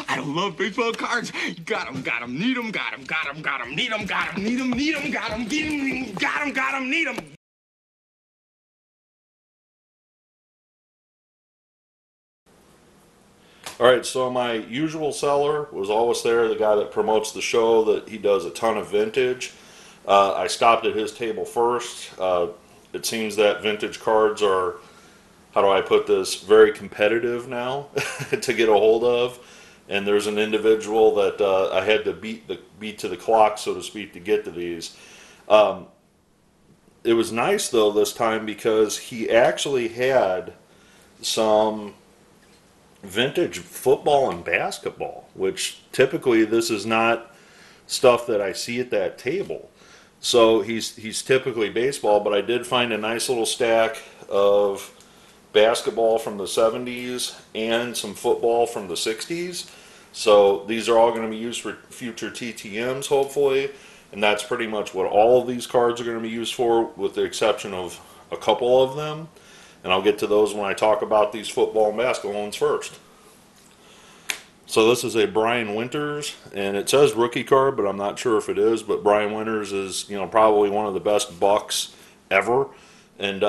I love baseball cards. Got 'em, need 'em, got 'em, need 'em, need 'em, need 'em, got 'em, need 'em. Alright, so my usual seller was always there, the guy that promotes the show, that he does a ton of vintage. I stopped at his table first. It seems that vintage cards are, how do I put this, very competitive now to get a hold of. And there's an individual that I had to beat to the clock, so to speak, to get to these. It was nice though this time because he actually had some vintage football and basketball, which typically this is not stuff that I see at that table. So he's typically baseball, but I did find a nice little stack of basketball from the 70s and some football from the 60s. So these are all going to be used for future TTMs, hopefully. And that's pretty much what all of these cards are going to be used for, with the exception of a couple of them. And I'll get to those when I talk about these football and basketball ones first. So this is a Brian Winters, and it says rookie card, but I'm not sure if it is. But Brian Winters is, probably one of the best Bucks ever. And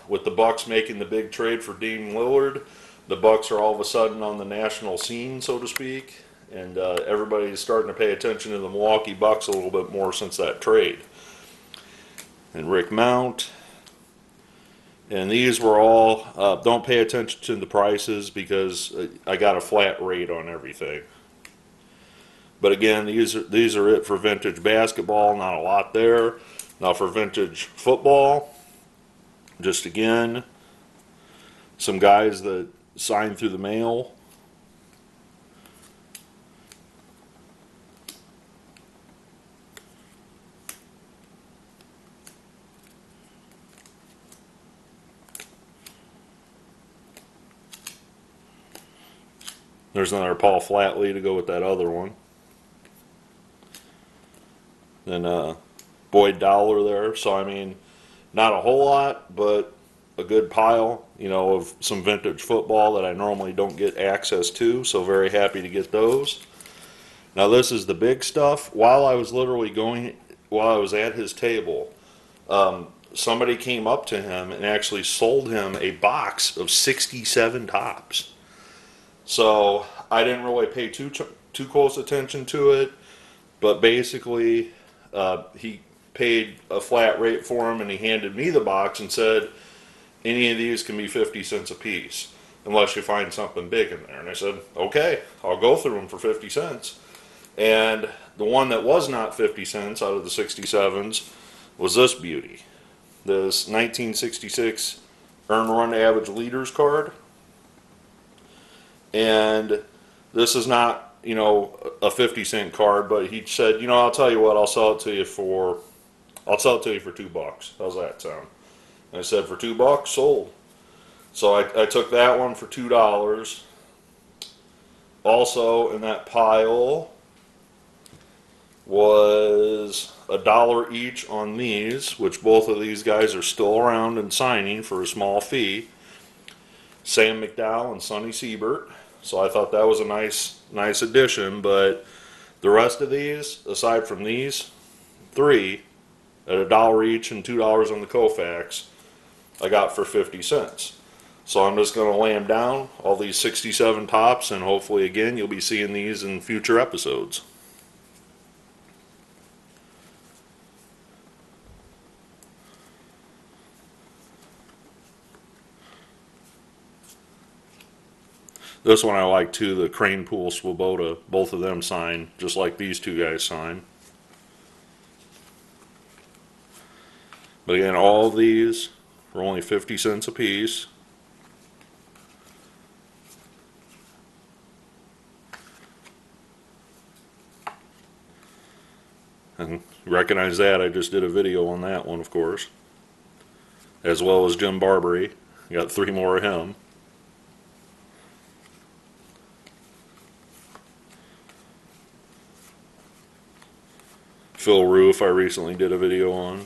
with the Bucks making the big trade for Damian Lillard, the Bucks are all of a sudden on the national scene, so to speak. And everybody's starting to pay attention to the Milwaukee Bucks a little bit more since that trade. And Rick Mount. And these were all, don't pay attention to the prices because I got a flat rate on everything. But again, these are it for vintage basketball, not a lot there. Now for vintage football, just again, some guys that signed through the mail. There's another Paul Flatley to go with that other one. Then Boyd Dowler there. So I mean, not a whole lot, but a good pile, of some vintage football that I normally don't get access to. So very happy to get those. Now this is the big stuff. While I was at his table, somebody came up to him and actually sold him a box of 67 tops. So I didn't really pay too close attention to it, but basically he paid a flat rate for them, and he handed me the box and said, any of these can be 50 cents a piece unless you find something big in there. And I said, okay, I'll go through them for 50 cents. And the one that was not 50 cents out of the 67s was this beauty, this 1966 Earned Run Average Leaders card. And this is not, a 50-cent card, but he said, I'll tell you what, I'll sell it to you for $2. How's that sound? And I said, for $2, sold. So I took that one for $2. Also in that pile was $1 each on these, which both of these guys are still around and signing for a small fee. Sam McDowell and Sonny Siebert. So I thought that was a nice addition, but the rest of these, aside from these three, at $1 each and $2 on the Kofax, I got for 50 cents. So I'm just going to lay them down, all these 67 tops, and hopefully again you'll be seeing these in future episodes. This one I like too, the Crane Pool Swoboda. Both of them sign, just like these two guys sign. But again, all of these are only 50 cents a piece. And recognize that, I just did a video on that one, of course. As well as Jim Barbary. Got 3 more of him. Phil Roof, I recently did a video on.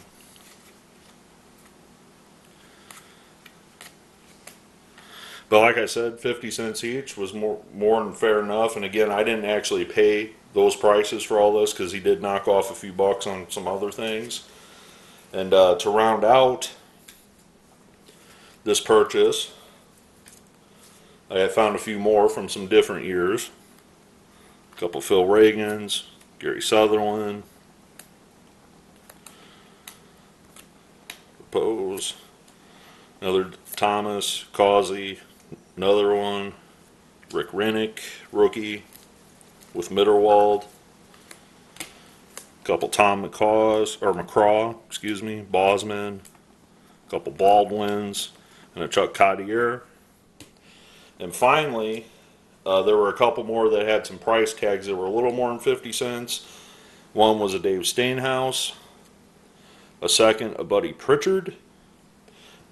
But like I said, 50 cents each was more than fair enough. And again, I didn't actually pay those prices for all this because he did knock off a few bucks on some other things. And to round out this purchase, I have found a few more from some different years. A couple Phil Reagans, Gary Sutherland, Pose, another Thomas, Causey, another one, Rick Rennick, rookie, with Mitterwald, a couple Tom McCraw, excuse me, Bosman, a couple Baldwins, and a Chuck Cottier. And finally, there were a couple more that had some price tags that were a little more than 50 cents. One was a Dave Stainhouse, a second a Buddy Pritchard,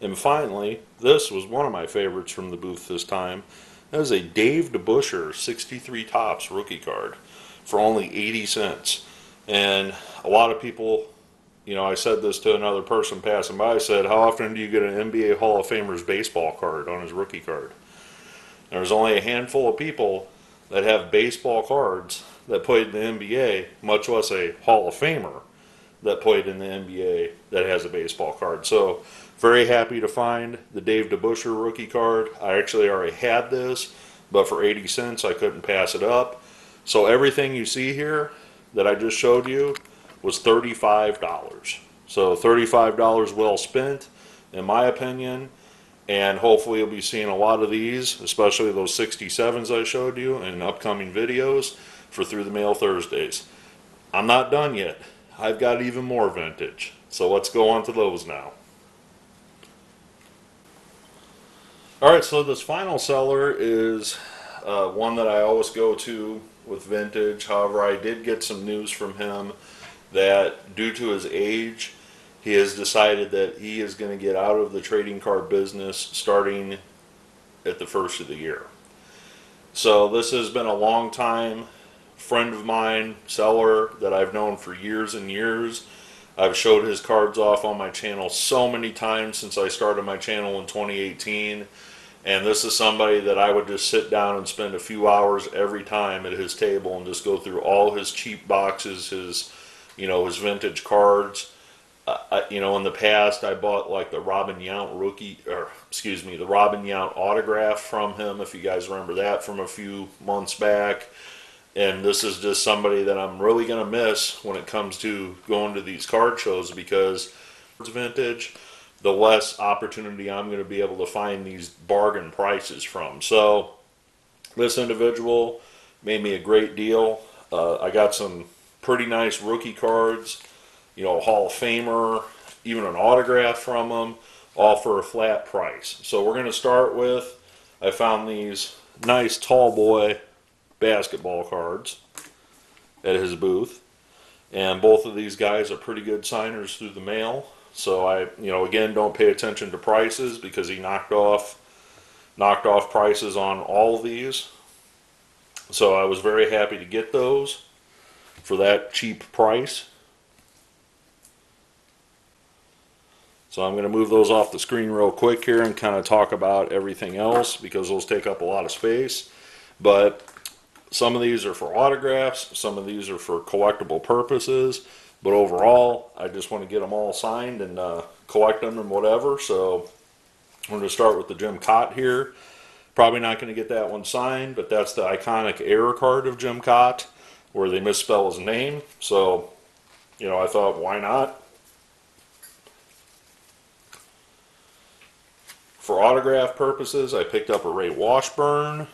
and finally, this was one of my favorites from the booth this time. That was a Dave DeBuscher 63 Topps rookie card for only 80 cents. And a lot of people, you know, I said this to another person passing by, I said, how often do you get an NBA Hall of Famer's baseball card on his rookie card? There's only a handful of people that have baseball cards that played in the NBA, much less a Hall of Famer that played in the NBA that has a baseball card. So very happy to find the Dave DeBuscher rookie card. I actually already had this, but for 80 cents I couldn't pass it up. So everything you see here that I just showed you was $35. So $35 well spent, in my opinion. And hopefully you'll be seeing a lot of these, especially those 67s I showed you in upcoming videos for Through the Mail Thursdays. I'm not done yet. I've got even more vintage. So let's go on to those now. Alright, so this final seller is one that I always go to with vintage. However, I did get some news from him that due to his age, he has decided that he is going to get out of the trading card business starting at the first of the year. So this has been a long time friend of mine, seller that I've known for years and years. I've showed his cards off on my channel so many times since I started my channel in 2018. And this is somebody that I would just sit down and spend a few hours every time at his table and just go through all his cheap boxes, his vintage cards. In the past, I bought like the Robin Yount the Robin Yount autograph from him, if you guys remember that from a few months back. And this is just somebody that I'm really going to miss when it comes to going to these card shows, because it's vintage, the less opportunity I'm going to be able to find these bargain prices from. So this individual made me a great deal. I got some pretty nice rookie cards, Hall of Famer, even an autograph from him, all for a flat price. So we're going to start with, I found these nice tall boy basketball cards at his booth, and both of these guys are pretty good signers through the mail. So I, again, don't pay attention to prices because he knocked off prices on all of these. So I was very happy to get those for that cheap price. So I'm going to move those off the screen real quick here and kind of talk about everything else, because those take up a lot of space. But some of these are for autographs, some of these are for collectible purposes, but overall I just want to get them all signed and collect them and whatever. So I'm going to start with the Jim Cott here. Probably not going to get that one signed, but that's the iconic error card of Jim Cott where they misspell his name. So, I thought, why not? For autograph purposes, I picked up a Ray Washburn,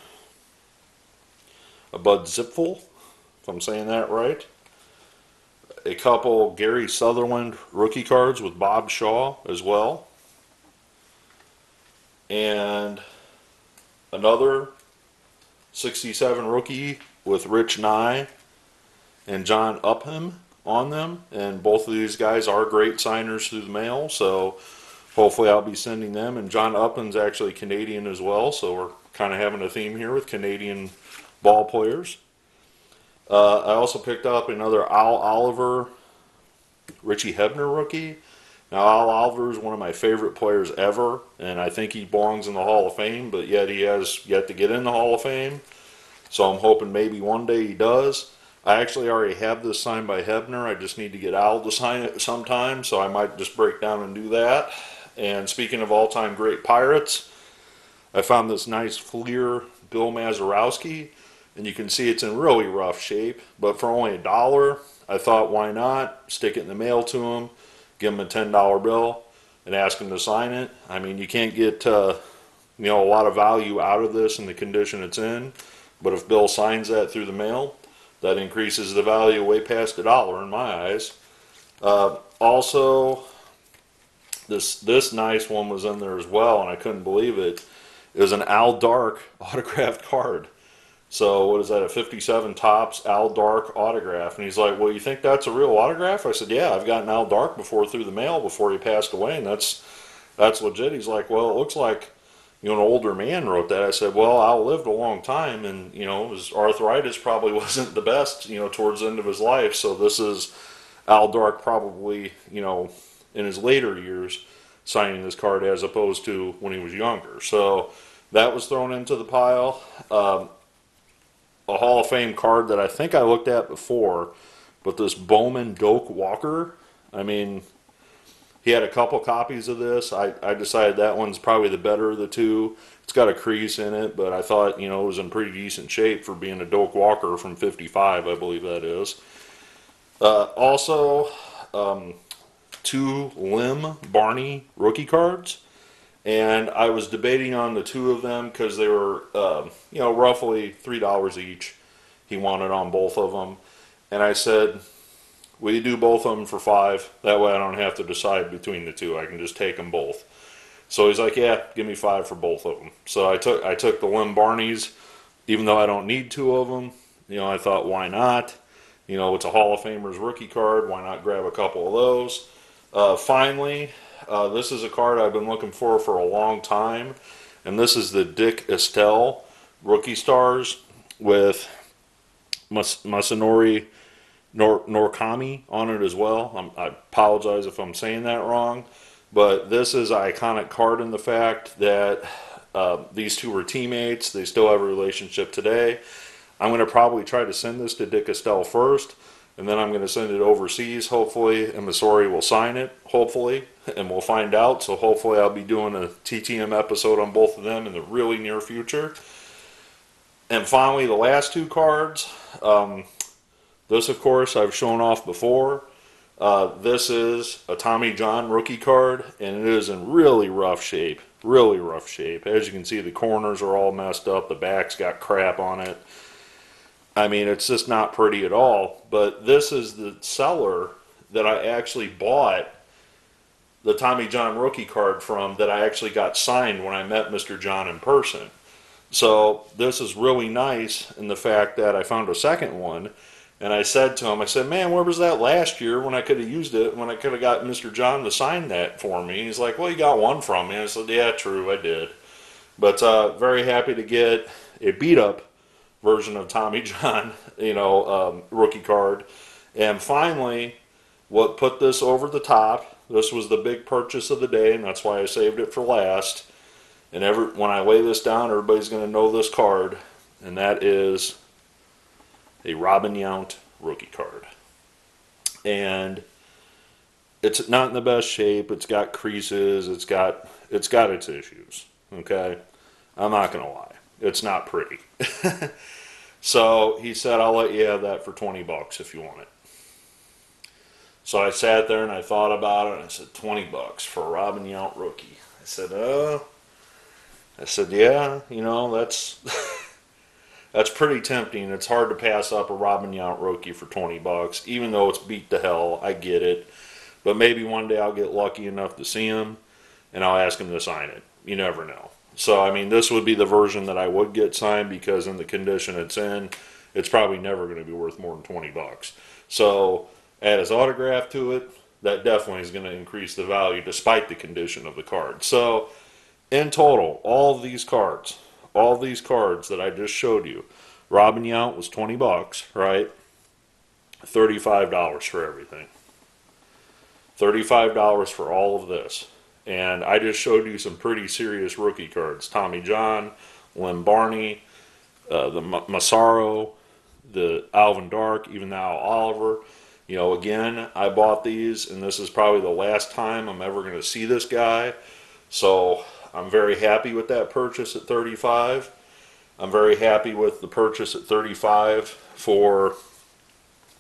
a Bud Zipfel, if I'm saying that right, a couple Gary Sutherland rookie cards with Bob Shaw as well, and another 67 rookie with Rich Nye and John Upham on them. And both of these guys are great signers through the mail, so hopefully I'll be sending them. And John Upham's actually Canadian as well, so we're kind of having a theme here with Canadian ball players. I also picked up another Al Oliver Richie Hebner rookie Now, Al Oliver is one of my favorite players ever, and I think he belongs in the Hall of Fame, but yet he has yet to get in the Hall of Fame. So I'm hoping maybe one day he does. I actually already have this signed by Hebner. I just need to get Al to sign it sometime, so I might just break down and do that. And speaking of all-time great Pirates, I found this nice Fleer Bill Mazeroski, and you can see it's in really rough shape, but for only $1, I thought, why not? Stick it in the mail to him, give him a $10 bill, and ask him to sign it. I mean, you can't get a lot of value out of this in the condition it's in, but if Bill signs that through the mail, that increases the value way past $1 in my eyes. Also, this nice one was in there as well, and I couldn't believe it. It was an Al Dark autographed card. So what is that, a 57 Topps Al Dark autograph? And he's like, well, you think that's a real autograph? I said, yeah, I've gotten Al Dark before through the mail before he passed away, and that's legit. He's like, well, it looks like an older man wrote that. I said, well, Al lived a long time, and his arthritis probably wasn't the best towards the end of his life. So this is Al Dark probably in his later years signing this card as opposed to when he was younger. So that was thrown into the pile. A Hall of Fame card that I think I looked at before, but this Bowman Doak Walker, I mean, he had a couple copies of this. I decided that one's probably the better of the two. It's got a crease in it, but I thought, it was in pretty decent shape for being a Doak Walker from 55, I believe that is. Also, 2 Lim Barney rookie cards. And I was debating on the 2 of them because they were, roughly $3 each. He wanted on both of them. And I said, will you do both of them for $5? That way I don't have to decide between the 2. I can just take them both. So he's like, yeah, give me $5 for both of them. So I took the Lim Barneys, even though I don't need 2 of them. I thought, why not? It's a Hall of Famer's rookie card. Why not grab a couple of those? Finally, this is a card I've been looking for a long time, and this is the Dick Estelle Rookie Stars with Masanori Norkami on it as well. I apologize if I'm saying that wrong, but this is an iconic card in the fact that these 2 were teammates. They still have a relationship today. I'm going to probably try to send this to Dick Estelle first, and then I'm going to send it overseas, hopefully, and Masori will sign it, hopefully, and we'll find out. So hopefully I'll be doing a TTM episode on both of them in the really near future. And finally, the last 2 cards. This, of course, I've shown off before. This is a Tommy John rookie card, and it is in really rough shape. Really rough shape. As you can see, the corners are all messed up. The back's got crap on it. I mean, it's just not pretty at all. But this is the seller that I actually bought the Tommy John rookie card from, that I actually got signed when I met Mr. John in person. So this is really nice in the fact that I found a second one, and I said to him, I said, man, where was that last year when I could have used it, when I could have got Mr. John to sign that for me? He's like, well, you got one from me. I said, yeah, true, I did. But very happy to get a beat-up version of Tommy John, rookie card. And finally, what put this over the top, this was the big purchase of the day, and that's why I saved it for last. And when I lay this down, everybody's going to know this card, and that is a Robin Yount rookie card. And it's not in the best shape. It's got creases. It's got its issues. Okay, I'm not going to lie. It's not pretty. So he said, I'll let you have that for $20 if you want it. So I sat there and I thought about it, and I said, $20 for a Robin Yount rookie. I said, yeah, that's that's pretty tempting. It's hard to pass up a Robin Yount rookie for $20, even though it's beat to hell. I get it. But maybe one day I'll get lucky enough to see him, and I'll ask him to sign it. You never know. So, I mean, this would be the version that I would get signed, because in the condition it's in, it's probably never going to be worth more than $20. So, add his autograph to it, that definitely is going to increase the value despite the condition of the card. So, in total, all these cards that I just showed you, Robin Yount was $20, right? $35 for everything. $35 for all of this. And I just showed you some pretty serious rookie cards. Tommy John, Lim Barney, the Massaro, the Alvin Dark, even now Oliver. You know, again, I bought these, and this is probably the last time I'm ever going to see this guy. So I'm very happy with that purchase at 35. I'm very happy with the purchase at 35 for,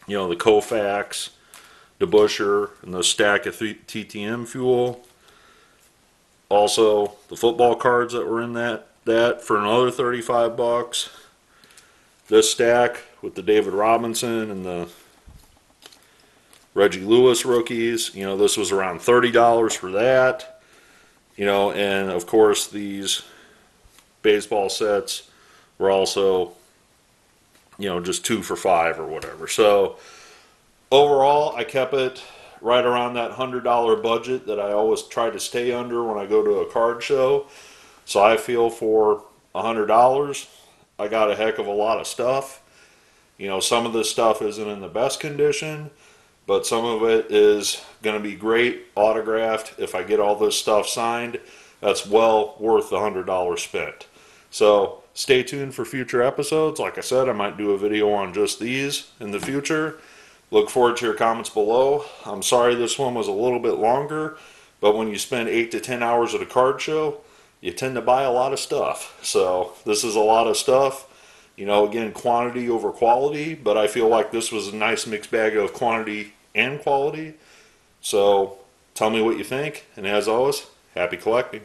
you know, the Koufax, DeBuscher, and the stack of TTM fuel. Also, the football cards that were in that for another 35 bucks. This stack with the David Robinson and the Reggie Lewis rookies, you know, this was around $30 for that. You know, and of course these baseball sets were also, you know, just 2 for $5 or whatever. So overall, I kept it right around that $100 budget that I always try to stay under when I go to a card show. So I feel for $100, I got a heck of a lot of stuff. You know, some of this stuff isn't in the best condition, but some of it is going to be great autographed. If I get all this stuff signed, that's well worth the $100 spent. So stay tuned for future episodes. Like I said, I might do a video on just these in the future. Look forward to your comments below. I'm sorry this one was a little bit longer, but when you spend 8 to 10 hours at a card show, you tend to buy a lot of stuff. So this is a lot of stuff. You know, again, quantity over quality, but I feel like this was a nice mixed bag of quantity and quality. So tell me what you think, and as always, happy collecting.